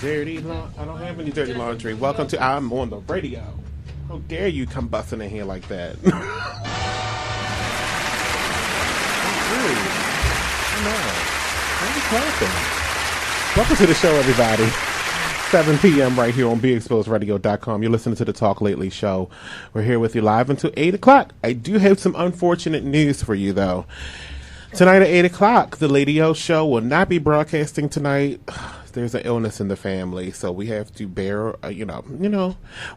I don't have any dirty laundry. Welcome to I'm on the radio. How dare you come busting in here like that? Welcome to the show, everybody. 7 p.m. right here on BeExposedRadio.com. You're listening to the Talk Lately show. We're here with you live until 8 o'clock. I do have some unfortunate news for you, though. Tonight at 8 o'clock, the Lady O show will not be broadcasting tonight. There's an illness in the family, so we have to bear,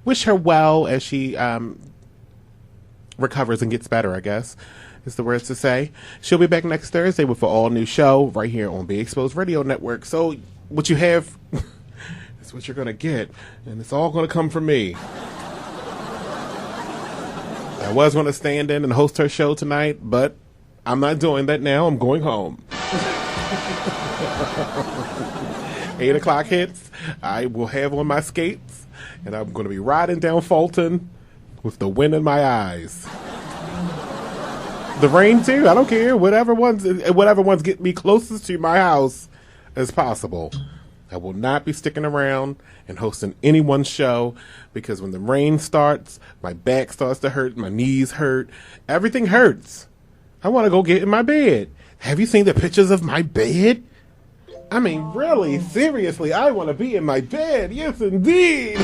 wish her well as she recovers and gets better, I guess, is the words to say. She'll be back next Thursday with an all-new show right here on Be Exposed Radio Network. So what you have is what you're going to get, and it's all going to come from me. I was going to stand in and host her show tonight, but I'm not doing that now. I'm going home. 8 o'clock hits, I will have on my skates, and I'm going to be riding down Fulton with the wind in my eyes. The rain, too. I don't care. Whatever ones get me closest to my house as possible. I will not be sticking around and hosting anyone's show, because when the rain starts, my back starts to hurt, my knees hurt, everything hurts. I want to go get in my bed. Have you seen the pictures of my bed? I mean, really, seriously, I want to be in my bed. Yes, indeed. I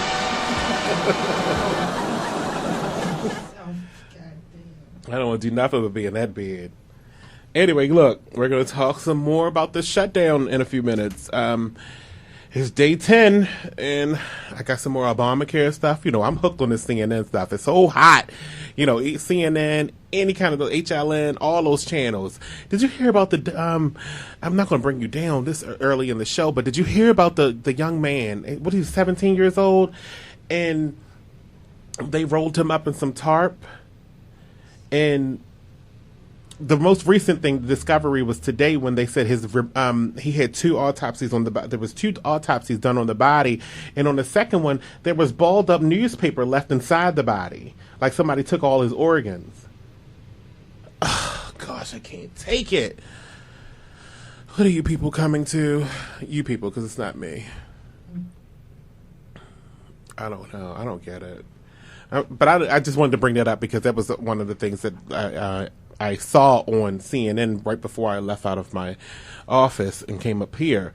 don't want to do nothing but be in that bed. Anyway, look, we're going to talk some more about the shutdown in a few minutes. It's day 10, and I got some more Obamacare stuff. I'm hooked on this CNN stuff. It's so hot. CNN, any kind of the HLN, all those channels. Did you hear about the, I'm not going to bring you down this early in the show, but did you hear about the young man? What, he was 17 years old, and they rolled him up in some tarp, and the most recent thing, the discovery, was today when they said he had 2 autopsies on the body. There was 2 autopsies done on the body, and on the second one, there was balled up newspaper left inside the body, like somebody took all his organs. Oh, gosh, I can't take it. What are you people coming to? You people, because it's not me. I don't know. I don't get it. But I just wanted to bring that up because that was one of the things that I saw on CNN right before I left out of my office and came up here.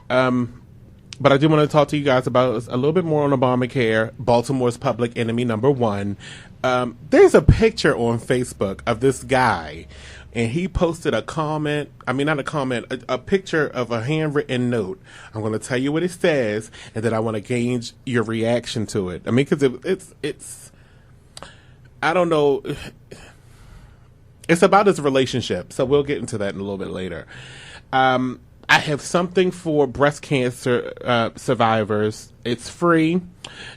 But I do want to talk to you guys about a little bit more on Obamacare, Baltimore's public enemy number 1. There's a picture on Facebook of this guy, and he posted a picture of a handwritten note. I'm going to tell you what it says, and then I want to gauge your reaction to it. I mean, because it's I don't know. It's about his relationship, so we'll get into that in a little bit later. I have something for breast cancer survivors. It's free,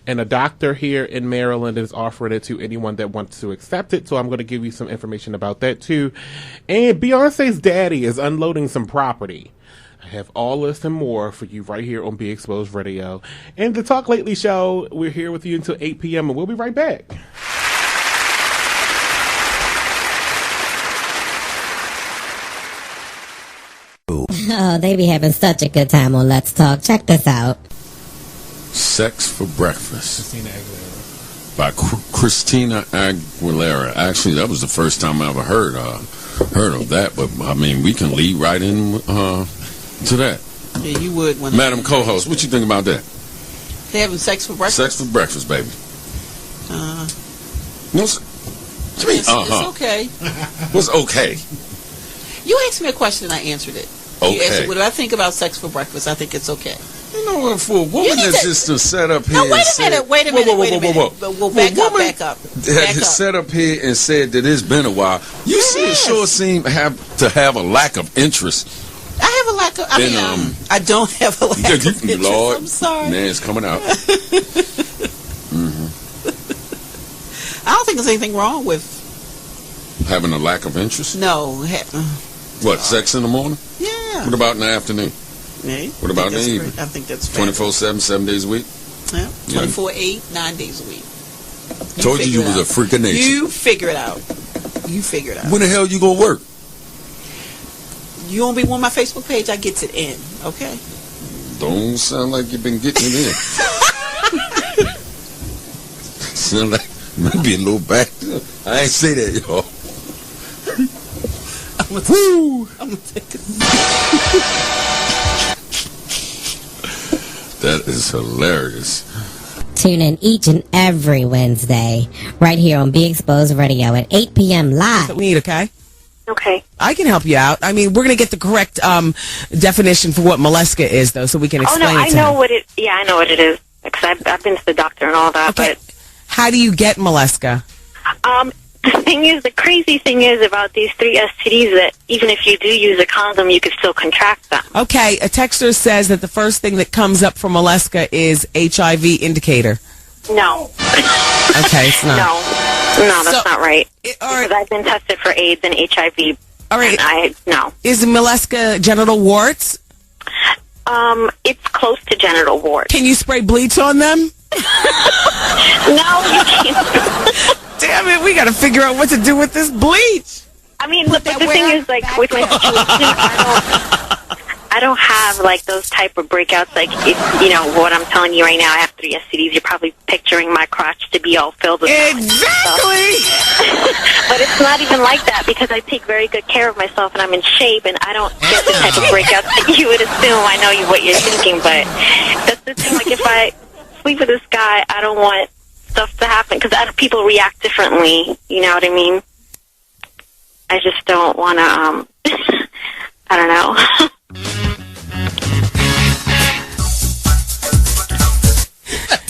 and a doctor here in Maryland is offering it to anyone that wants to accept it, so I'm going to give you some information about that, too. And Beyonce's daddy is unloading some property. I have all this and more for you right here on Be Exposed Radio. And the Talk Lately show, we're here with you until 8 p.m., and we'll be right back. Oh, they be having such a good time on Let's Talk. Check this out. Sex for Breakfast. Christina Aguilera. By Christina Aguilera. Actually, that was the first time I ever heard of that. But, I mean, we can lead right in to that. Yeah, you would. Madam Co-host, what you think about that? They having sex for breakfast? Sex for breakfast, baby. No, it's okay. What's okay? You asked me a question and I answered it. Okay. You asked, what do I think about sex for breakfast? I think it's okay. You know what, for a woman that's just to set up here. No, wait a minute. Whoa. We'll back up. That has set up here and said that it's been a while. You sure seem to have a lack of interest. I have a lack of. I don't have a lack of interest. Lord, I'm sorry. Man, it's coming out. I don't think there's anything wrong with having a lack of interest. No. What, sex in the morning? Yeah. What about in the afternoon? Yeah. What about in the evening? I think that's fair. 24/7, 7 days a week? Yeah. 24/8, 9 days a week. Told you was a freak of nature. You figure it out. When the hell you gonna work? You won't be on my Facebook page. I gets it in. Okay. Don't sound like you've been getting it in. Sound like maybe a little back. I ain't say that, y'all. I'm gonna take it. That is hilarious. Tune in each and every Wednesday right here on Be Exposed Radio at 8 p.m. live. That we need, okay? Okay. I can help you out. I mean, we're going to get the correct definition for what mollusca is, though, so we can explain I it to know him. what it. Yeah, I know what it is because I've been to the doctor and all that. Okay. How do you get mollusca? But the thing is, the crazy thing is about these 3 STDs that even if you do use a condom, you could still contract them. Okay, a texter says that the first thing that comes up for mollusca is HIV indicator. No. Okay, it's not. No, that's not right. All right. Because I've been tested for AIDS and HIV. All right. And no. Is mollusca genital warts? It's close to genital warts. Can you spray bleach on them? No, you can't. Damn it, we got to figure out what to do with this bleach. I mean, but the thing is, like, with my situation, I don't have, like, those type of breakouts. Like, if, you know, what I'm telling you right now, I have 3 STDs. You're probably picturing my crotch to be all filled with Exactly! But it's not even like that because I take very good care of myself and I'm in shape and I don't get the type of breakouts that you would assume. I know what you're thinking, but that's the thing. Like, if I sleep with this guy, I don't want stuff to happen because people react differently. You know what I mean? I just don't want to, I don't know.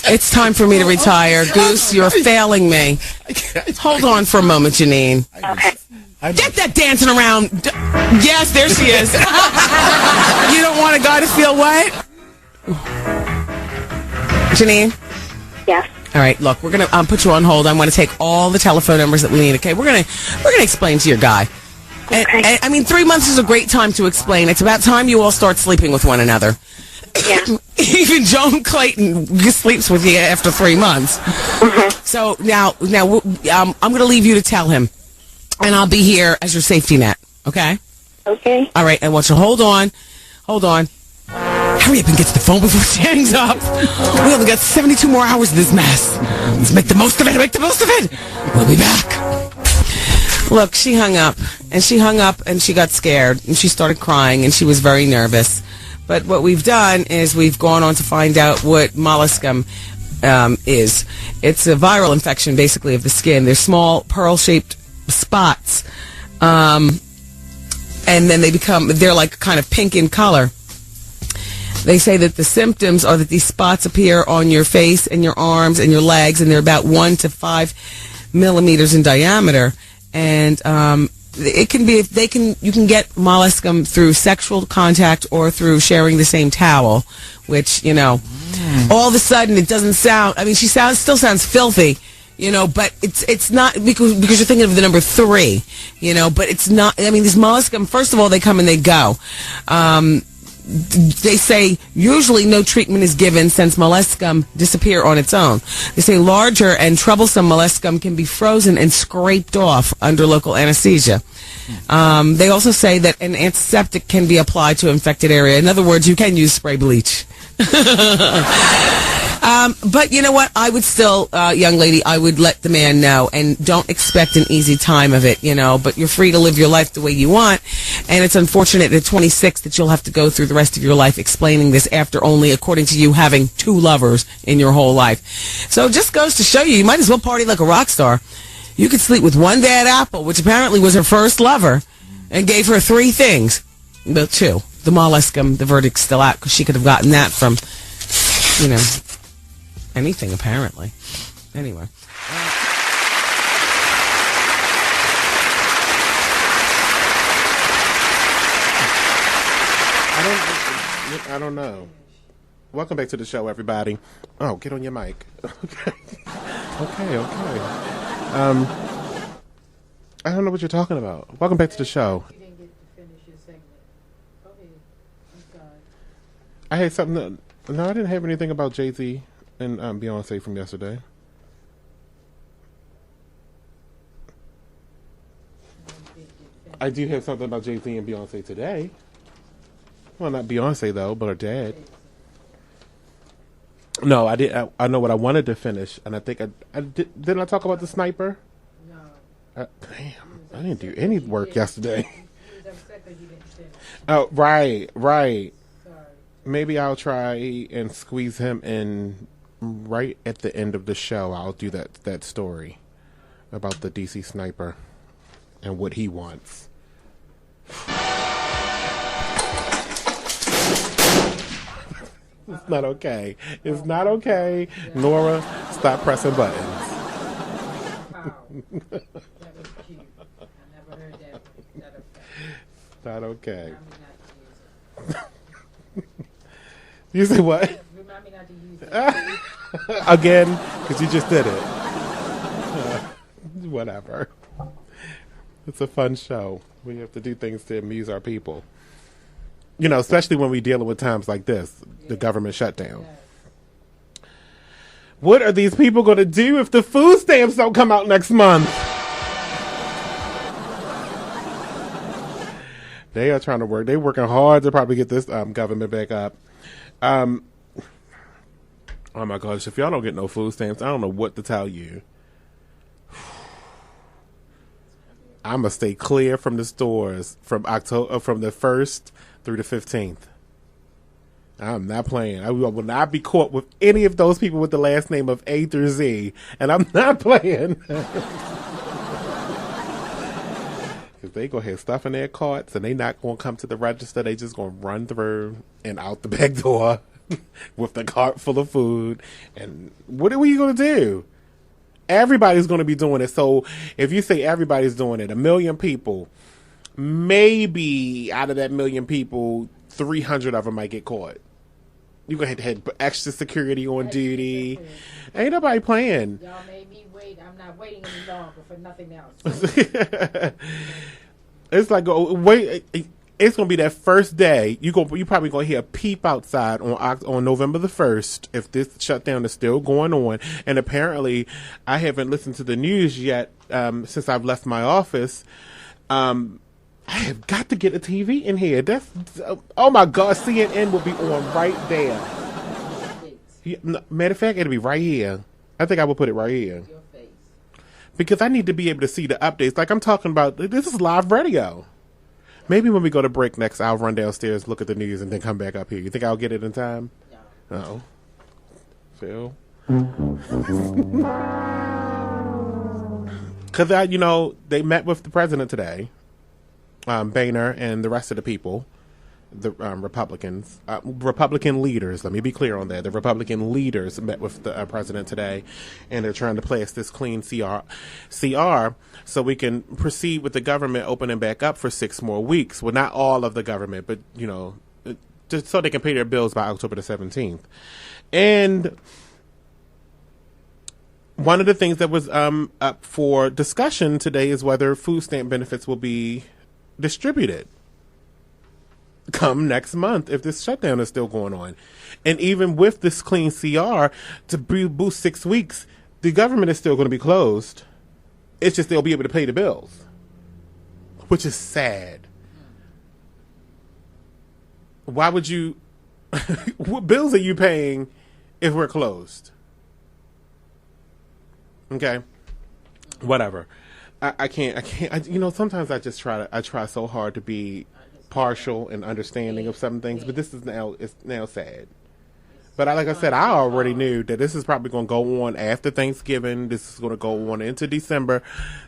It's time for me to retire. Goose, you're failing me. Hold on for a moment, Janine. Okay. Get that dancing around. Yes, there she is. You don't want a guy to feel what? Janine? Yes. All right, look, we're going to put you on hold. I want to take all the telephone numbers that we need, okay? We're going to explain to your guy. Okay. And, I mean, 3 months is a great time to explain. It's about time you all start sleeping with one another. Yeah. Even Joan Clayton sleeps with you after 3 months. Mm-hmm. So now, I'm going to leave you to tell him, and I'll be here as your safety net. Okay. Okay. All right. I want you to hold on. Hurry up and get to the phone before she hangs up. We only got 72 more hours of this mess. Let's make the most of it. We'll be back. Look, she hung up, and she got scared, and she started crying, and she was very nervous. But what we've done is we've gone on to find out what molluscum is. It's a viral infection, basically, of the skin. They're small, pearl-shaped spots, and then they're like kind of pink in color. They say that the symptoms are that these spots appear on your face and your arms and your legs, and they're about 1 to 5 millimeters in diameter. And it can be you can get molluscum through sexual contact or through sharing the same towel, which, you know, all of a sudden it doesn't sound. I mean, she still sounds filthy, you know, but it's not because you're thinking of the number 3, you know, but it's not. I mean, these molluscum, first of all, they come and they go. They say usually no treatment is given since molluscum disappear on its own. They say larger and troublesome molluscum can be frozen and scraped off under local anesthesia. They also say that an antiseptic can be applied to infected area. In other words, you can use spray bleach. But you know what? I would still, young lady, I would let the man know, and don't expect an easy time of it, you know, but you're free to live your life the way you want, and it's unfortunate at 26 that you'll have to go through the rest of your life explaining this after only, according to you, having 2 lovers in your whole life. So it just goes to show you might as well party like a rock star. You could sleep with one bad apple, which apparently was her first lover, and gave her 3 things. Well, 2. The molluscum, the verdict's still out, because she could have gotten that from, you know, anything, apparently. Anyway. I don't know. Welcome back to the show, everybody. Oh, get on your mic. Okay. I don't know what you're talking about. Welcome back to the show. You didn't get to finish your segment. Go ahead. I'm sorry. I had something. No, I didn't have anything about Jay-Z and Beyonce from yesterday. I do have something about Jay-Z and Beyonce today. Well, not Beyonce, though, but her dad. No, I did. I know what I wanted to finish, and I think I did. Didn't I talk about the sniper? No. Damn, I didn't do any work yesterday. You was upset because you didn't finish. Oh, right. Sorry. Maybe I'll try and squeeze him in right at the end of the show. I'll do that story about the DC sniper and what he wants. It's not okay. It's not okay. Nora, stop pressing buttons. Wow. That was cute. I never heard that effect. Not okay. Remind me not to use it. You say what? Remind me not to use it. Again, because you just did it. Whatever. It's a fun show. We have to do things to amuse our people. You know, especially when we're dealing with times like this, the government shutdown. What are these people going to do if the food stamps don't come out next month? They are trying to work. They're working hard to probably get this government back up. Oh my gosh, if y'all don't get no food stamps, I don't know what to tell you. I'm going to stay clear from the stores from October, from the 1st through the 15th. I'm not playing. I will not be caught with any of those people with the last name of A through Z, and I'm not playing. Because they go ahead stuff in their carts, and they not going to come to the register. They just going to run through and out the back door with the cart full of food. And what are we going to do? Everybody's going to be doing it. So if you say everybody's doing it, 1 million people, maybe out of that 1 million people, 300 of them might get caught. You're going to have extra security on duty. Ain't nobody playing. Y'all made me wait. I'm not waiting any longer for nothing else. It's like, wait, it's going to be that first day. You probably going to hear a peep outside on November the 1st if this shutdown is still going on. And apparently, I haven't listened to the news yet since I've left my office. I have got to get a TV in here. Oh my God, CNN will be on right there. Yeah, matter of fact, it'll be right here. I think I will put it right here. Your face. Because I need to be able to see the updates. Like I'm talking about, this is live radio. Maybe when we go to break next, I'll run downstairs, look at the news, and then come back up here. You think I'll get it in time? No. Phil? Because, they met with the president today. Boehner and the rest of the people, the Republicans, Republican leaders, let me be clear on that. The Republican leaders met with the president today, and they're trying to place this clean CR so we can proceed with the government opening back up for 6 more weeks. Well, not all of the government, but, just so they can pay their bills by October the 17th. And one of the things that was up for discussion today is whether food stamp benefits will be distributed come next month if this shutdown is still going on. And even with this clean CR to boost 6 weeks, the government is still going to be closed. It's just they'll be able to pay the bills, which is sad. Why would you what bills are you paying if we're closed? Okay, whatever. I can't. Sometimes I try so hard to be partial and understanding of some things, but this is it's now sad. But like I said, I already knew that this is probably going to go on after Thanksgiving. This is going to go on into December.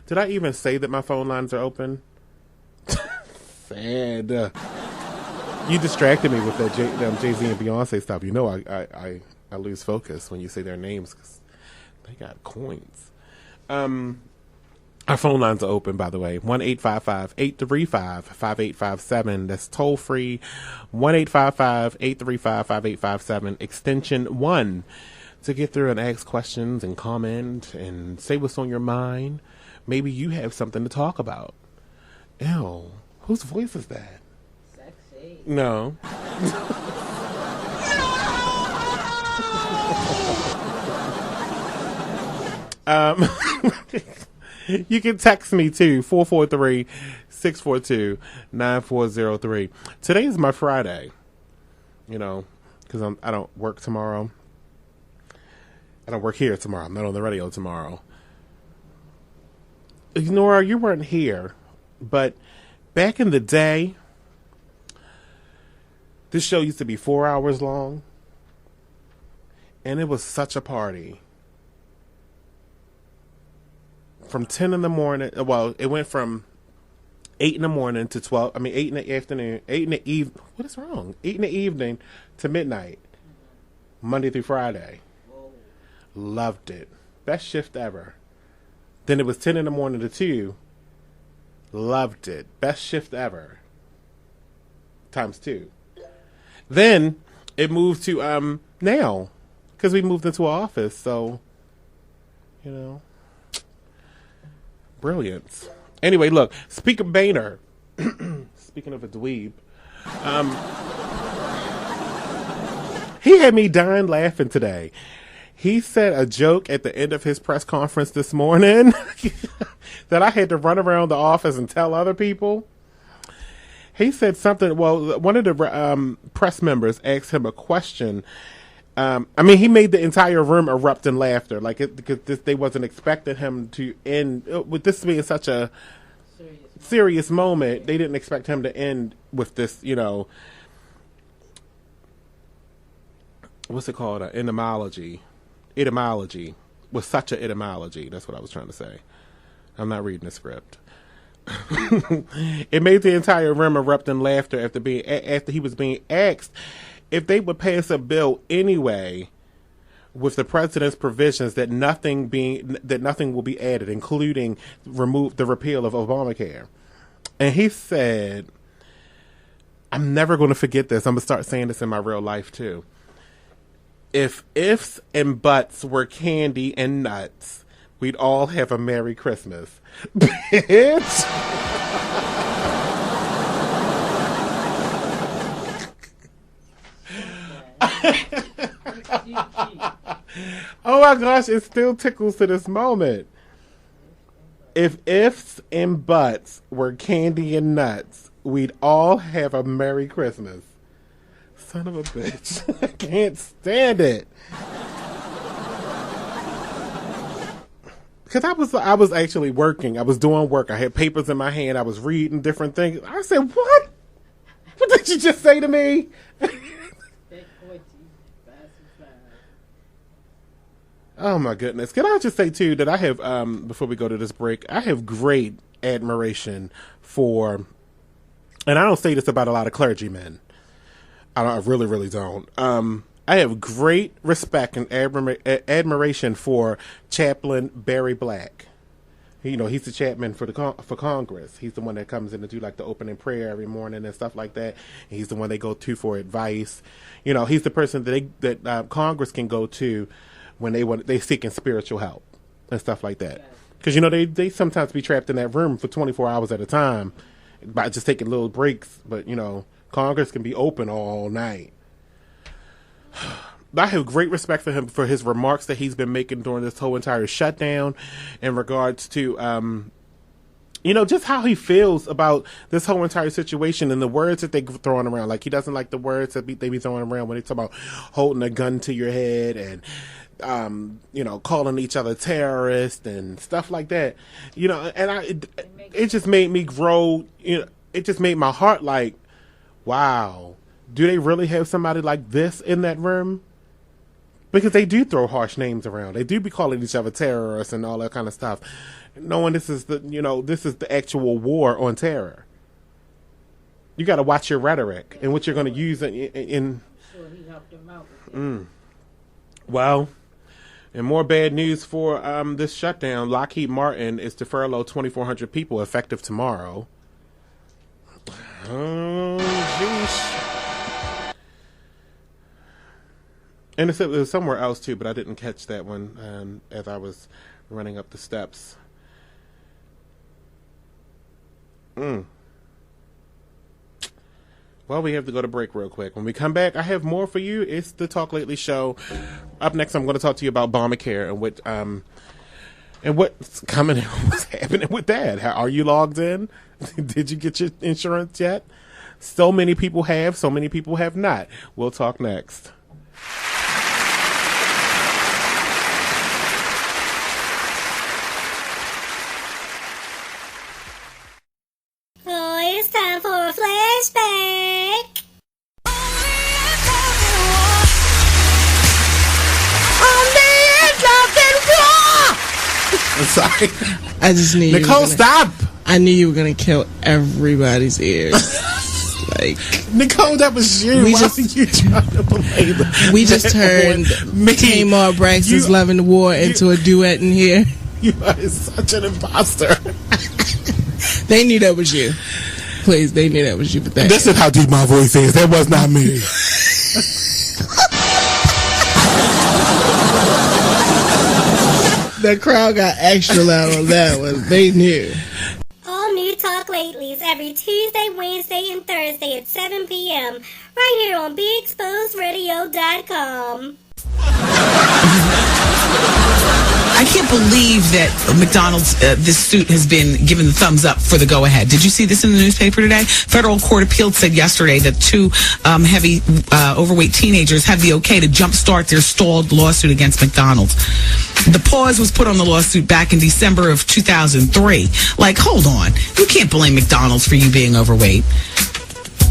Did I even say that my phone lines are open? Sad. You distracted me with that Jay-Z and Beyonce stuff. I lose focus when you say their names because they got coins. Our phone lines are open, by the way. 1-855-835-5857. That's toll free. 1-855-835-5857. Extension 1 to get through and ask questions and comment and say what's on your mind. Maybe you have something to talk about. Ew. Whose voice is that? Sexy. No. You can text me too, 443-642-9403. Today is my Friday, because I don't work tomorrow. I don't work here tomorrow. I'm not on the radio tomorrow. Nora, you weren't here, but back in the day, this show used to be 4 hours long, and it was such a party. From 10 in the morning, well, it went from 8 in the morning to 12, 8 in the afternoon, 8 in the evening, what is wrong? 8 in the evening to midnight, Monday through Friday. Loved it. Best shift ever. Then it was 10 in the morning to 2. Loved it. Best shift ever. Times 2. Then it moved to now, because we moved into an office, so, you know, brilliance. Anyway, look, Speaker Boehner, speaking of a dweeb, he had me dying laughing today. He said a joke at the end of his press conference this morning that I had to run around the office and tell other people. He said something, well, one of the press members asked him a question. He made the entire room erupt in laughter, because they wasn't expecting him to end, with this being such a serious moment, they didn't expect him to end with this, what's it called, etymology, with such an etymology, that's what I was trying to say. I'm not reading the script. It made the entire room erupt in laughter after he was being asked if they would pass a bill anyway with the president's provisions that nothing will be added, including the repeal of Obamacare. And he said, I'm never going to forget this. I'm going to start saying this in my real life too. If ifs and buts were candy and nuts, we'd all have a Merry Christmas. Bitch! Oh my gosh, it still tickles to this moment. If ifs and buts were candy and nuts, we'd all have a Merry Christmas. Son of a bitch. I can't stand it. Because I was actually working. I was doing work. I had papers in my hand. I was reading different things. I said, what? What did you just say to me? Oh my goodness. Can I just say too that I have, before we go to this break, I have great admiration for, and I don't say this about a lot of clergymen. I really, really don't. I have great respect and admiration for Chaplain Barry Black. He's the chaplain for Congress. He's the one that comes in to do like the opening prayer every morning and stuff like that. And he's the one they go to for advice. He's the person that Congress can go to when they seeking spiritual help and stuff like that. Because they sometimes be trapped in that room for 24 hours at a time by just taking little breaks. But Congress can be open all night. I have great respect for him for his remarks that he's been making during this whole entire shutdown in regards to, just how he feels about this whole entire situation and the words that they're throwing around. Like, he doesn't like the words that they be throwing around when they talk about holding a gun to your head and, calling each other terrorists and stuff like that. And it just made me grow, it just made my heart like, wow, do they really have somebody like this in that room? Because they do throw harsh names around. They do be calling each other terrorists and all that kind of stuff, knowing this is the actual war on terror. You got to watch your rhetoric and what you're going to use in. Sure, he helped him out with that. Well, and more bad news for this shutdown. Lockheed Martin is to furlough 2,400 people effective tomorrow. Oh, jeez. And it was somewhere else too, but I didn't catch that one as I was running up the steps. Well, we have to go to break real quick. When we come back, I have more for you. It's the Talk Lately show. Up next, I'm going to talk to you about Obamacare and what's coming and what's happening with that. Are you logged in? Did you get your insurance yet? So many people have, so many people have not. We'll talk next. sorry. I just knew Nicole, stop! I knew you were gonna kill everybody's ears. Like, Nicole, that was you. We Why just- are you trying to believe it? we just turned Tamar Braxton's Love and War into a duet in here. You are such an imposter. They knew that was you. Please, they knew that was you. But that This is how deep my voice is. That was not me. the crowd got extra loud on that one. They knew. All new Talk Latelys every Tuesday, Wednesday, and Thursday at 7 p.m. right here on BeExposedRadio.com. I can't believe that McDonald's, this suit has been given the thumbs up for the go-ahead. Did you see this in the newspaper today? Federal Court appealed said yesterday that two heavy, overweight teenagers have the okay to jumpstart their stalled lawsuit against McDonald's. The pause was put on the lawsuit back in December of 2003. Like, hold on. You can't blame McDonald's for you being overweight.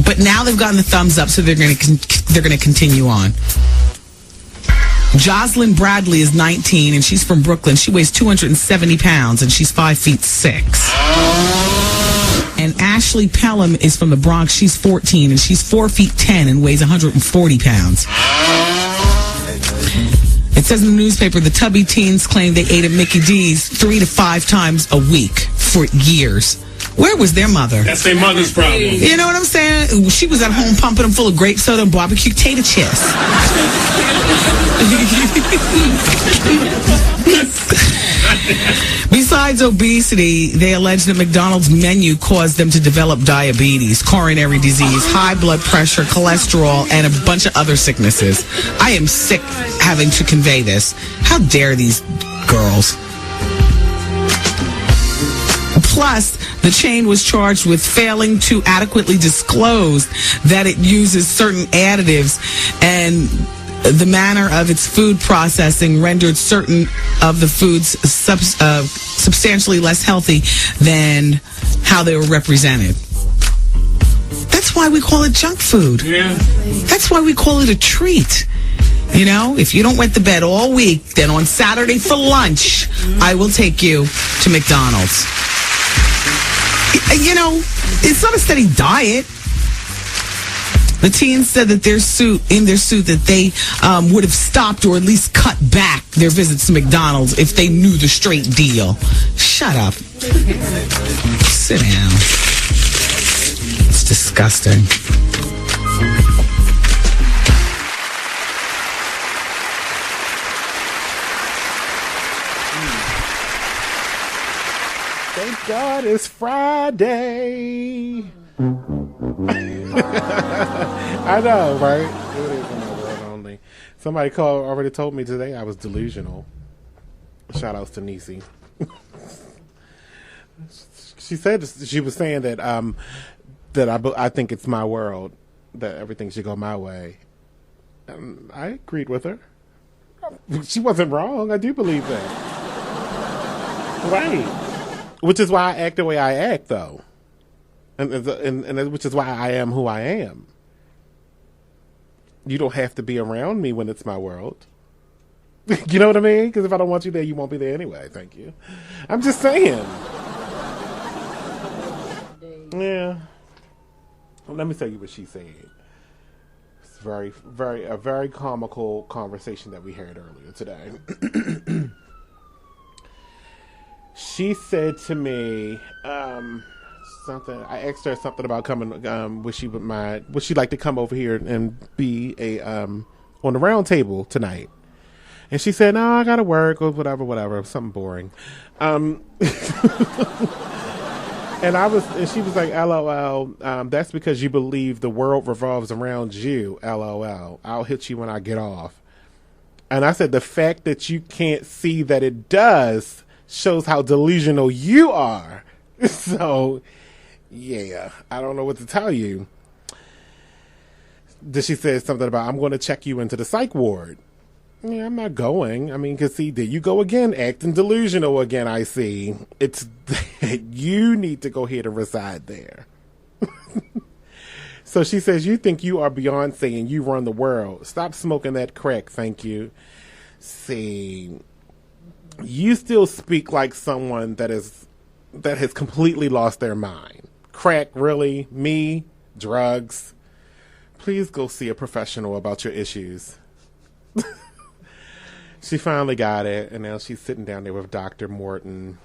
But now they've gotten the thumbs up, so they're going to continue on. Jocelyn Bradley is 19 and she's from Brooklyn. She weighs 270 pounds and she's 5'6". And Ashley Pelham is from the Bronx. She's 14 and she's 4'10" and weighs 140 pounds. It says in the newspaper the tubby teens claim they ate at Mickey D's 3 to 5 times a week for years. Where was their mother? That's their mother's problem. You know what I'm saying? She was at home pumping them full of grape soda and barbecue potato chips. Besides obesity, they allege that McDonald's menu caused them to develop diabetes, coronary disease, high blood pressure, cholesterol, and a bunch of other sicknesses. I am sick having to convey this. How dare these girls? Plus, the chain was charged with failing to adequately disclose that it uses certain additives, and the manner of its food processing rendered certain of the foods substantially less healthy than how they were represented. That's why we call it junk food. Yeah. That's why we call it a treat. You know, if you don't went to bed all week, then on Saturday for lunch, I will take you to McDonald's. You know, it's not a steady diet. The teens said that in their suit that they would have stopped or at least cut back their visits to McDonald's if they knew the straight deal. Shut up. Sit down. It's disgusting. Thank God it's Friday. I know, right? It is in my world only. Somebody already told me today I was delusional. Shout outs to Niecy. She said she was saying that I think it's my world, that everything should go my way. I agreed with her. She wasn't wrong. I do believe that. Right. Which is why I act the way I act, though. And which is why I am who I am. You don't have to be around me when it's my world. You know what I mean? Because if I don't want you there, you won't be there anyway. Thank you. I'm just saying. Yeah. Well, let me tell you what she said. It's a very comical conversation that we had earlier today. She said to me, something. I asked her something about coming. Would she like to come over here and be on the round table tonight? And she said, "No, I gotta work or whatever, something boring." And she was like, "LOL. That's because you believe the world revolves around you. LOL. I'll hit you when I get off." And I said, "The fact that you can't see that it does shows how delusional you are." So, yeah, I don't know what to tell you. Then she said something about, "I'm going to check you into the psych ward." Yeah, I'm not going. I mean, because see, there you go again, acting delusional again, I see. It's that you need to go ahead and reside there. So she says, "You think you are Beyonce and you run the world. Stop smoking that crack, thank you." See, You still speak like someone that has completely lost their mind. Crack, really? Me? Drugs? Please go see a professional about your issues. She finally got it, and now she's sitting down there with Dr. Morton,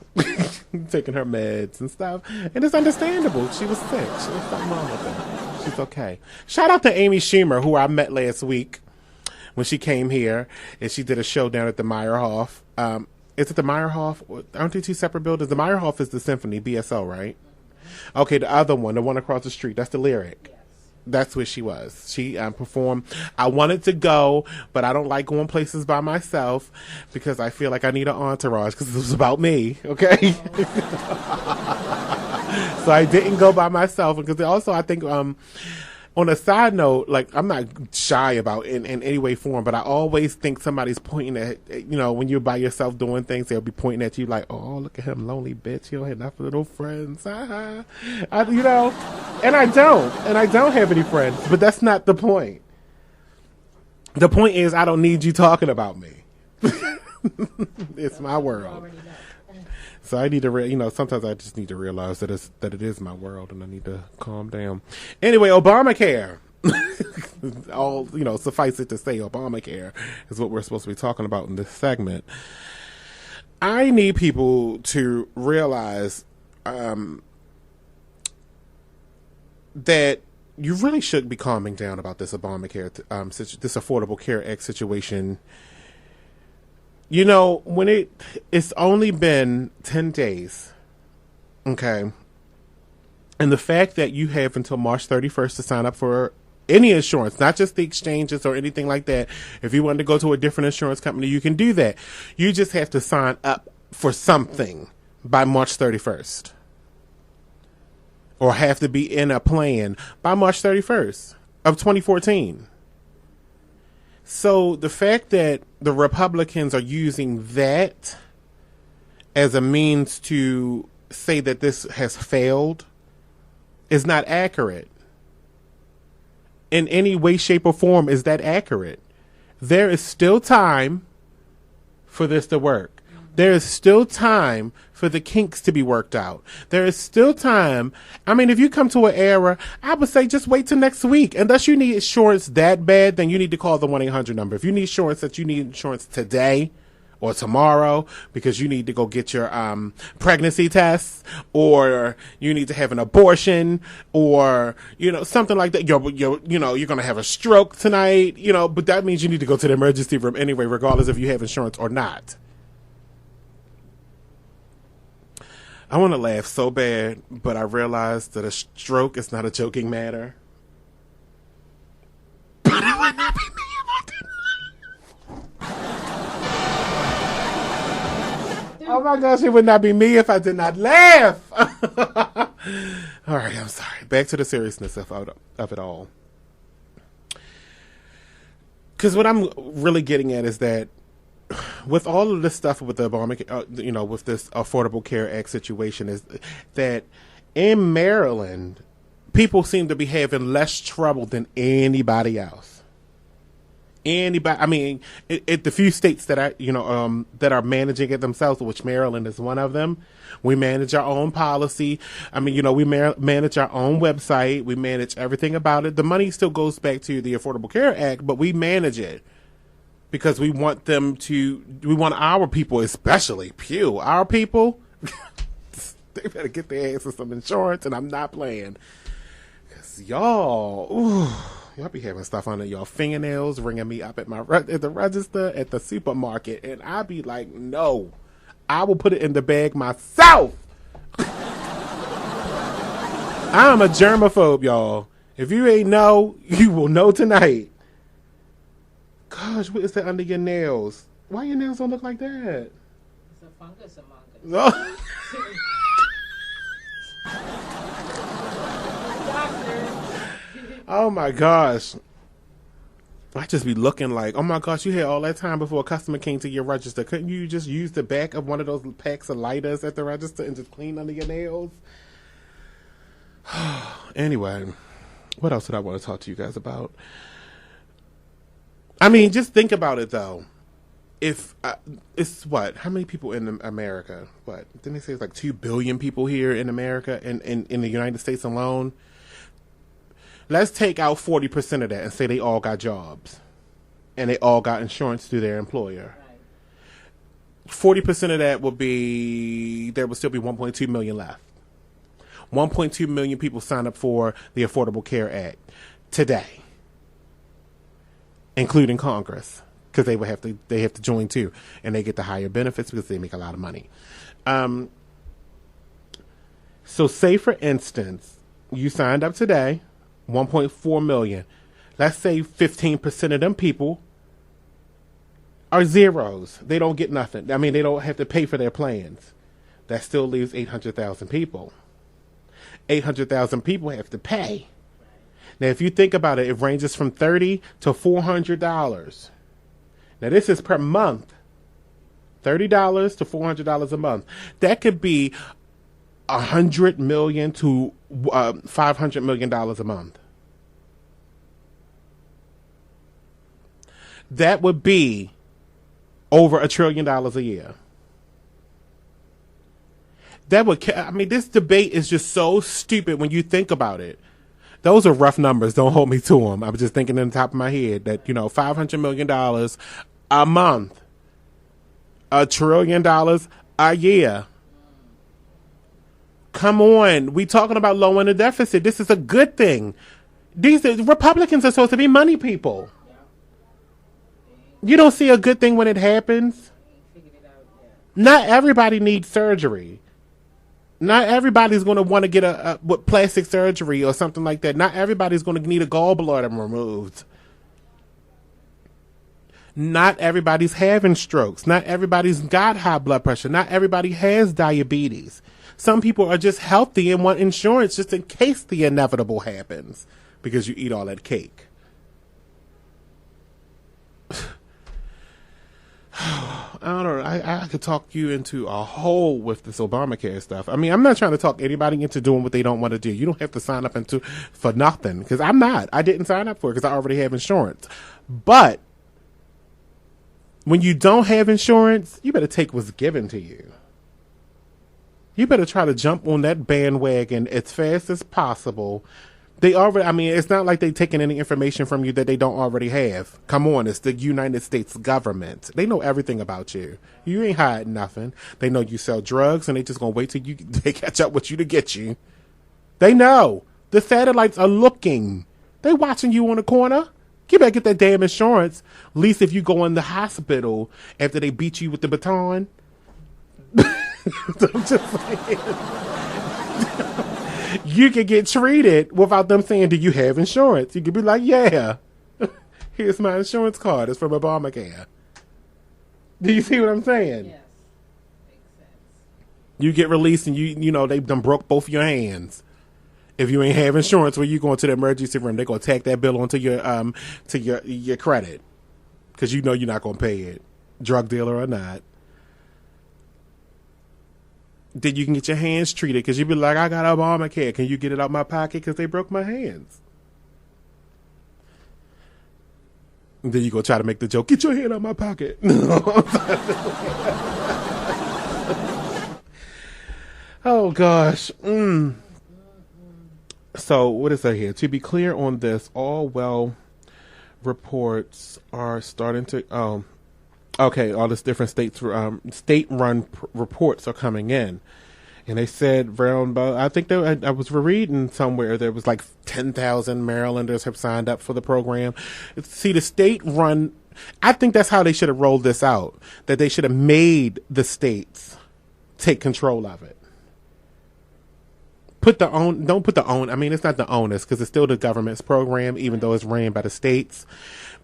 taking her meds and stuff. And it's understandable. She was sick. She was something wrong with her. She's okay. Shout out to Amy Schumer, who I met last week when she came here, and she did a show down at the Meyerhoff. Is it the Meyerhoff? Aren't they two separate buildings? The Meyerhoff is the Symphony, BSO, right? Okay, the other one, the one across the street, that's the Lyric. That's where she was. She performed. I wanted to go, but I don't like going places by myself because I feel like I need an entourage because it was about me, okay? So I didn't go by myself because also I think on a side note, like, I'm not shy about in any way, form, but I always think somebody's pointing at, when you're by yourself doing things, they'll be pointing at you like, oh, look at him, lonely bitch. He don't have enough little friends. And I don't have any friends, but that's not the point. The point is, I don't need you talking about me. It's my world. So I need to, sometimes I just need to realize that it is my world, and I need to calm down. Anyway, Obamacare. Suffice it to say, Obamacare is what we're supposed to be talking about in this segment. I need people to realize that you really should be calming down about this Obamacare, this Affordable Care Act situation. When it's only been 10 days, okay, and the fact that you have until March 31st to sign up for any insurance, not just the exchanges or anything like that. If you want to go to a different insurance company, you can do that. You just have to sign up for something by March 31st. Or have to be in a plan by March 31st of 2014. So the fact that the Republicans are using that as a means to say that this has failed is not accurate. In any way, shape, or form is that accurate. There is still time for this to work. There is still time for the kinks to be worked out. There is still time. I mean, if you come to an era, I would say just wait till next week. Unless you need insurance that bad, then you need to call the 1-800 number. If you need insurance today or tomorrow because you need to go get your pregnancy tests, or you need to have an abortion, or something like that. You're going to have a stroke tonight. But that means you need to go to the emergency room anyway, regardless if you have insurance or not. I want to laugh so bad, but I realized that a stroke is not a joking matter. But it would not be me if I did not. Oh my gosh, it would not be me if I did not laugh. All right, I'm sorry. Back to the seriousness of it all. Because what I'm really getting at is that with all of this stuff with the Obamacare, with this Affordable Care Act situation, is that in Maryland, people seem to be having less trouble than anybody else. I mean, the few states that that are managing it themselves, which Maryland is one of them. We manage our own policy. I mean, we manage our own website. We manage everything about it. The money still goes back to the Affordable Care Act, but we manage it. Because we want our people, especially, our people, they better get their asses some insurance, and I'm not playing. Because y'all be having stuff under y'all fingernails, ringing me up at the register at the supermarket, and I be like, no, I will put it in the bag myself. I'm a germaphobe, y'all. If you ain't know, you will know tonight. Gosh, what is that under your nails? Why your nails don't look like that? It's a fungus among us. Oh my gosh. I just be looking like, oh my gosh, you had all that time before a customer came to your register. Couldn't you just use the back of one of those packs of lighters at the register and just clean under your nails? Anyway, what else did I want to talk to you guys about? I mean, just think about it, though. if it's what? How many people in America? What? Didn't they say it's like 2 billion people here in America, in the United States alone? Let's take out 40% of that and say they all got jobs, and they all got insurance through their employer. 40% of that would be, there would still be 1.2 million left. 1.2 million people signed up for the Affordable Care Act today, including Congress, because they have to join too, and they get the higher benefits because they make a lot of money. So say for instance, you signed up today, 1.4 million. Let's say 15% of them people are zeros. They don't get nothing. I mean, they don't have to pay for their plans. That still leaves 800,000 people. 800,000 people have to pay. Now, if you think about it, it ranges from $30 to $400. Now, this is per month. $30 to $400 a month. That could be $100 million to $500 million a month. That would be over $1 trillion a year. That would, I mean, this debate is just so stupid when you think about it. Those are rough numbers. Don't hold me to them. I was just thinking in the top of my head that, $500 million a month, $1 trillion a year. Come on. We talking about lowering the deficit. This is a good thing. Republicans are supposed to be money people. You don't see a good thing when it happens. Not everybody needs surgery. Not everybody's going to want to get a plastic surgery or something like that. Not everybody's going to need a gallbladder removed. Not everybody's having strokes. Not everybody's got high blood pressure. Not everybody has diabetes. Some people are just healthy and want insurance just in case the inevitable happens because you eat all that cake. I don't know. I could talk you into a hole with this Obamacare stuff. I mean, I'm not trying to talk anybody into doing what they don't want to do. You don't have to sign up for nothing, because I'm not. I didn't sign up for it because I already have insurance. But when you don't have insurance, you better take what's given to you. You better try to jump on that bandwagon as fast as possible. They already, I mean, it's not like they're taking any information from you that they don't already have. Come on, it's the United States government. They know everything about you. You ain't hiding nothing. They know you sell drugs, and they just gonna wait till they catch up with you to get you. They know. The satellites are looking. They watching you on the corner. You better get that damn insurance. At least if you go in the hospital after they beat you with the baton. I'm just saying. You can get treated without them saying, do you have insurance? You could be like, yeah, here's my insurance card. It's from Obamacare. Do you see what I'm saying? Yes. Makes sense. You get released and you know, they done broke both your hands. If you ain't have insurance, when you go into the emergency room, they're going to tack that bill onto your, to your credit. Cause you know you're not going to pay it. Drug dealer or not. Then you can get your hands treated because you be like, I got Obamacare. Can you get it out my pocket because they broke my hands? And then you go try to make the joke, get your hand out my pocket. Oh, gosh. So, what is that here? To be clear on this, all well reports are starting to... Okay, all this different state-run reports are coming in, and they said around about, I think I was reading somewhere there was like 10,000 Marylanders have signed up for the program. See, the state-run, I think that's how they should have rolled this out. That they should have made the states take control of it. Don't put the own. I mean, it's not the onus because it's still the government's program, even though it's ran by the states.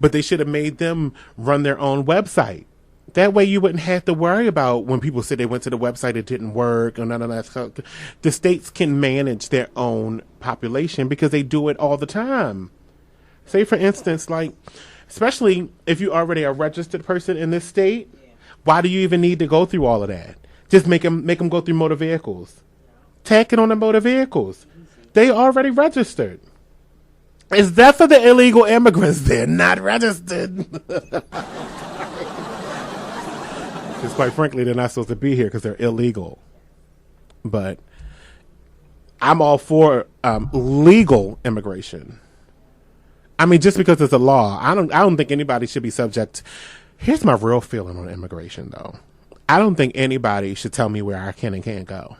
But they should have made them run their own website. That way you wouldn't have to worry about when people said they went to the website, it didn't work, or none of that stuff. The states can manage their own population because they do it all the time. Say, for instance, like, especially if you already are a registered person in this state, why do you even need to go through all of that? Just make them go through motor vehicles. Tack it on the motor vehicles. They already registered. It's that for the illegal immigrants. They're not registered. Because quite frankly, they're not supposed to be here because they're illegal. But I'm all for legal immigration. I mean, just because it's a law, I don't think anybody should be subject. Here's my real feeling on immigration, though. I don't think anybody should tell me where I can and can't go.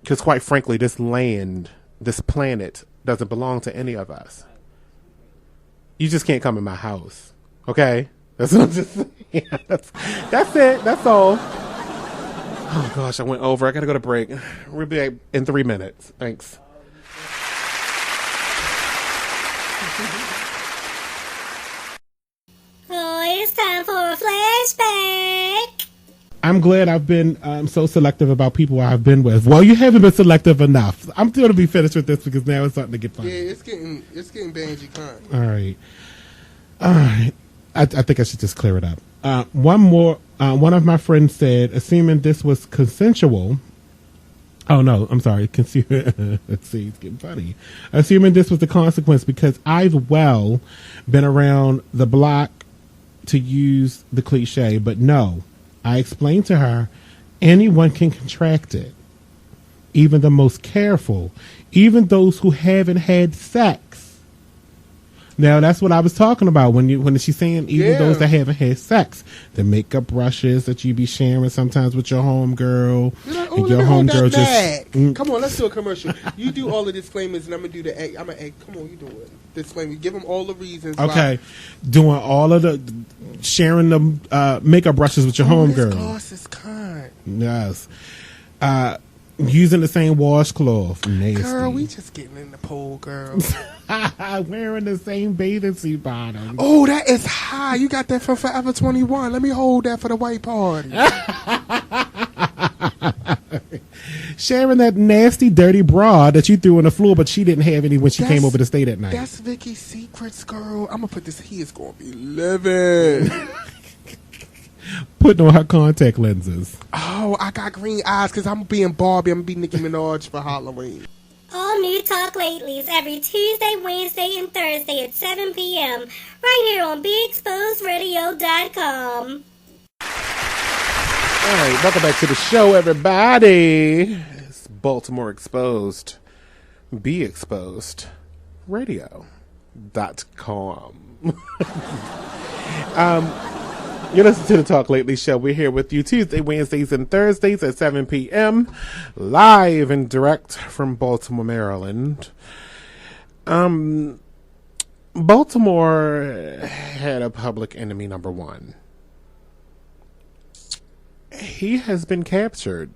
Because quite frankly, this land, this planet, doesn't belong to any of us. You just can't come in my house. Okay? That's what I'm just saying. That's it. That's all. Oh, gosh, I went over. I got to go to break. We'll be back in 3 minutes. Thanks. Oh, it's time for a flashback. I'm glad I've been so selective about people I've been with. Well, you haven't been selective enough. I'm still to be finished with this because now it's starting to get fun. Yeah, it's getting Benji Khan. All right. I think I should just clear it up. One more. One of my friends said, assuming this was consensual. Oh no, I'm sorry. Let's see, it's getting funny. Assuming this was the consequence because I've been around the block, to use the cliche, but no. I explained to her, anyone can contract it. Even the most careful. Even those who haven't had sex. Now, that's what I was talking about when she's saying even those that haven't had sex. The makeup brushes that you be sharing sometimes with your homegirl. Like, and your homegirl just... Come on, let's do a commercial. You do all the disclaimers and I'm going to do the egg. I'm going to egg. Come on, you do it. Disclaimer. Give them all the reasons Okay. Doing all of the... Sharing the makeup brushes with your homegirl. This gloss is kind. Yes. Using the same washcloth. Nasty. Girl, we just getting in the pool, girl. Wearing the same bathing suit bottom. Oh, that is high. You got that from Forever 21. Let me hold that for the white party. Sharing that nasty, dirty bra that you threw on the floor, but she didn't have any when she came over to stay that night. That's Vicky's secrets, girl. I'm going to put this. He is going to be living. Putting on her contact lenses. Oh, I got green eyes because I'm being Barbie. I'm going to be Nicki Minaj for Halloween. All New Talk Latelys every Tuesday, Wednesday, and Thursday at 7 p.m. right here on BeExposedRadio.com. All right, welcome back to the show, everybody. It's Baltimore Exposed. Be Exposed Radio.com. You listen to the Talk Lately show. We're here with you Tuesday, Wednesdays, and Thursdays at 7 p.m. live and direct from Baltimore, Maryland. Baltimore had a public enemy number one. He has been captured.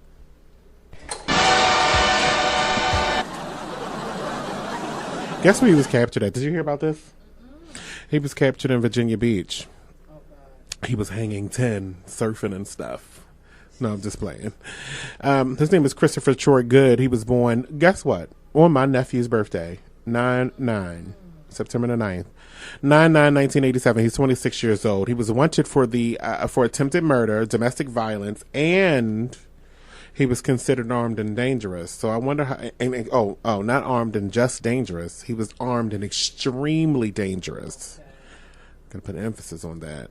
Guess where he was captured at? Did you hear about this? He was captured in Virginia Beach. He was hanging 10, surfing and stuff. No, I'm just playing. His name is Christopher Troy Good. He was born, guess what? On my nephew's birthday, 9/9, September the 9th. 9/9/1987. He's 26 years old. He was wanted for for attempted murder, domestic violence, and he was considered armed and dangerous. So I wonder how. Not armed and just dangerous. He was armed and extremely dangerous. Gonna put an emphasis on that.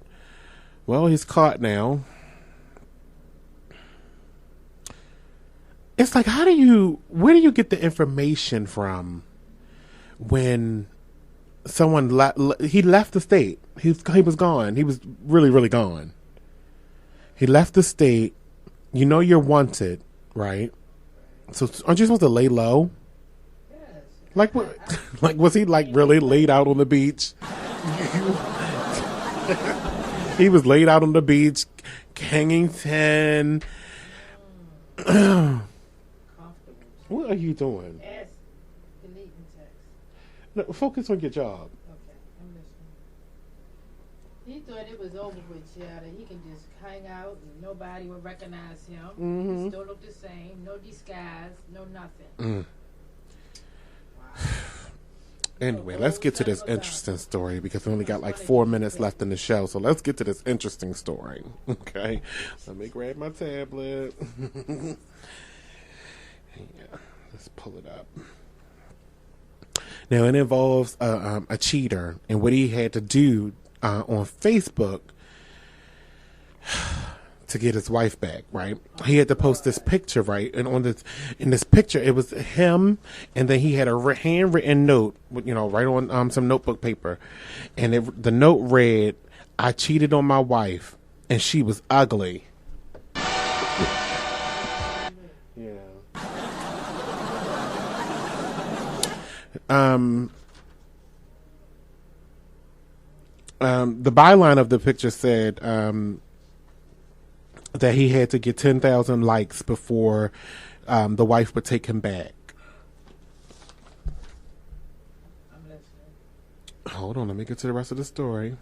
Well, he's caught now. It's like, where do you get the information from when someone he left the state? He was gone. He was really, really gone. He left the state. You know you're wanted, right? So aren't you supposed to lay low? Like what? Like was he like really laid out on the beach? He was laid out on the beach, hanging 10. What are you doing? Deleting text. No, focus on your job. Okay, I'm listening. He thought it was over with, that he can just hang out and nobody will recognize him. Mm-hmm. He still look the same, no disguise, no nothing. Anyway, let's get to this interesting story because we only got like 4 minutes left in the show. So let's get to this interesting story. Okay. Let me grab my tablet. Yeah, let's pull it up. Now, it involves a cheater, and what he had to do on Facebook to get his wife back, right? He had to post this picture, right? And in this picture, it was him, and then he had a handwritten note, right on some notebook paper, and the note read, "I cheated on my wife, and she was ugly." Yeah. The byline of the picture said that he had to get 10,000 likes before the wife would take him back. Hold on, let me get to the rest of the story.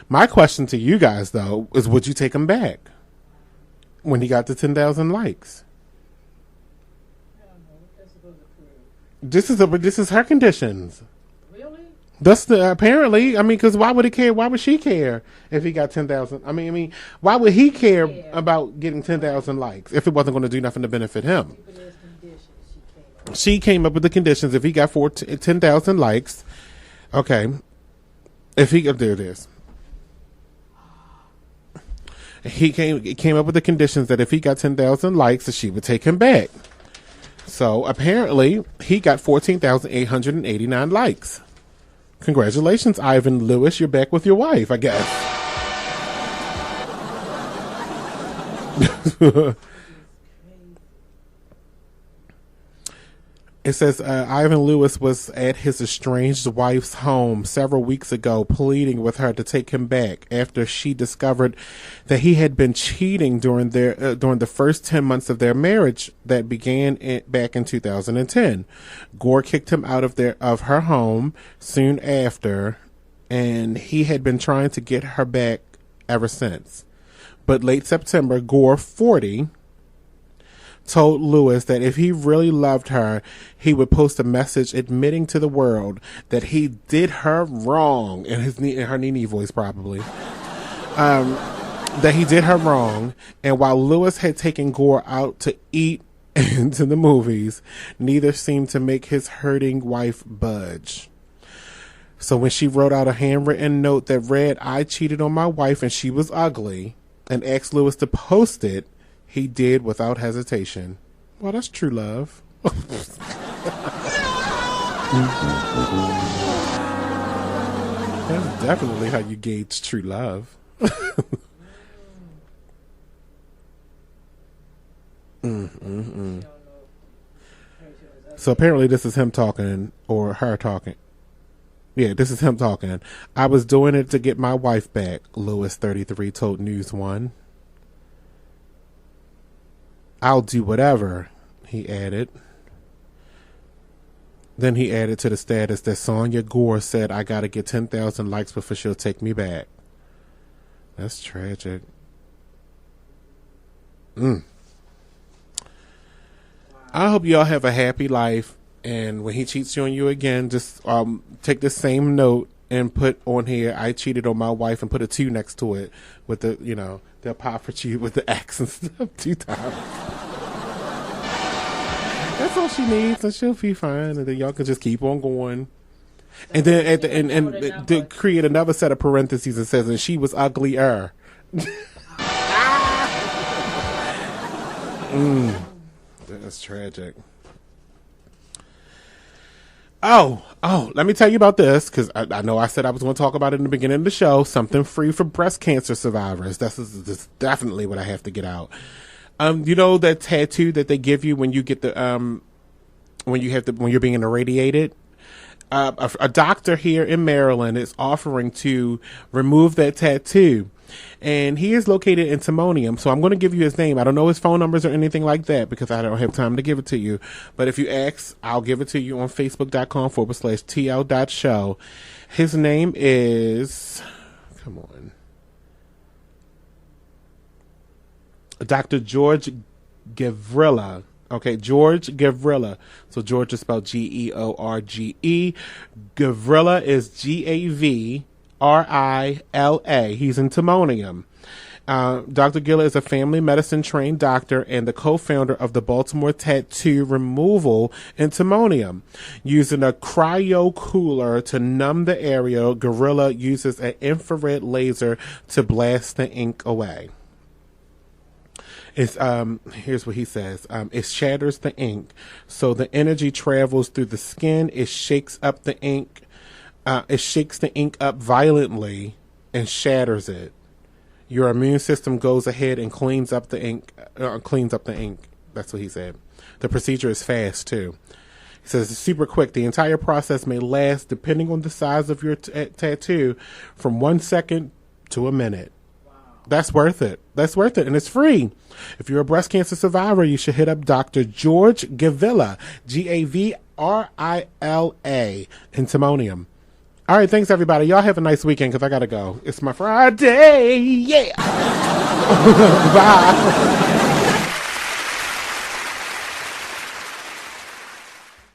My question to you guys, though, is would you take him back when he got to 10,000 likes? This is her conditions. That's apparently. I mean, because why would he care? Why would she care if he got 10,000? I mean, why would he care about getting 10,000 likes if it wasn't going to do nothing to benefit him? She came up with the conditions. If he got 10,000 likes, okay. If he there it is. He came up with the conditions that if he got 10,000 likes, she would take him back. So apparently, he got 14,889 likes. Congratulations, Ivan Lewis. You're back with your wife, I guess. It says Ivan Lewis was at his estranged wife's home several weeks ago, pleading with her to take him back after she discovered that he had been cheating during the first 10 months of their marriage that began back in 2010. Gore kicked him out of her home soon after, and he had been trying to get her back ever since. But late September, Gore, 40, told Lewis that if he really loved her, he would post a message admitting to the world that he did her wrong, in her Nene voice probably, that he did her wrong. And while Lewis had taken Gore out to eat and to the movies, neither seemed to make his hurting wife budge. So when she wrote out a handwritten note that read, "I cheated on my wife and she was ugly," and asked Lewis to post it, he did without hesitation. Well, that's true love. That's definitely how you gauge true love. So apparently this is him talking, or her talking. Yeah, this is him talking. "I was doing it to get my wife back," Lewis, 33, told News One. "I'll do whatever," he added. Then he added to the status that Sonia Gore said, "I gotta get 10,000 likes before she'll take me back." That's tragic. I hope y'all have a happy life, and when he cheats on you again, just take the same note and put on here, "I cheated on my wife," and put a 2 next to it with the, the apostrophe with the X and stuff 2 times. That's all she needs, and she'll be fine. And then y'all can just keep on going. And then at the and to create another set of parentheses that says, "and she was uglier." That's tragic. Oh, let me tell you about this, because I know I said I was going to talk about it in the beginning of the show. Something free for breast cancer survivors. This is definitely what I have to get out. You know that tattoo that they give you when you get the when you're being irradiated? A doctor here in Maryland is offering to remove that tattoo. And he is located in Timonium, so I'm going to give you his name. I don't know his phone numbers or anything like that because I don't have time to give it to you. But if you ask, I'll give it to you on Facebook.com/TL.show. His name is, come on, Dr. George Gavrila. Okay, George Gavrila. So George is spelled George. Gavrila is Gavrila. He's in Timonium. Dr. Gilla is a family medicine trained doctor and the co-founder of the Baltimore Tattoo Removal in Timonium. Using a cryo cooler to numb the area, Gorilla uses an infrared laser to blast the ink away. It's here's what he says. It shatters the ink, so the energy travels through the skin. It shakes up the ink. It shakes the ink up violently and shatters it. Your immune system goes ahead and cleans up the ink. That's what he said. The procedure is fast too. He says it's super quick. The entire process may last, depending on the size of your tattoo, from 1 second to a minute. That's worth it. That's worth it. And it's free. If you're a breast cancer survivor, you should hit up Dr. George Gavilla, Gavrila, in Timonium. All right. Thanks, everybody. Y'all have a nice weekend because I got to go. It's my Friday. Yeah. Bye.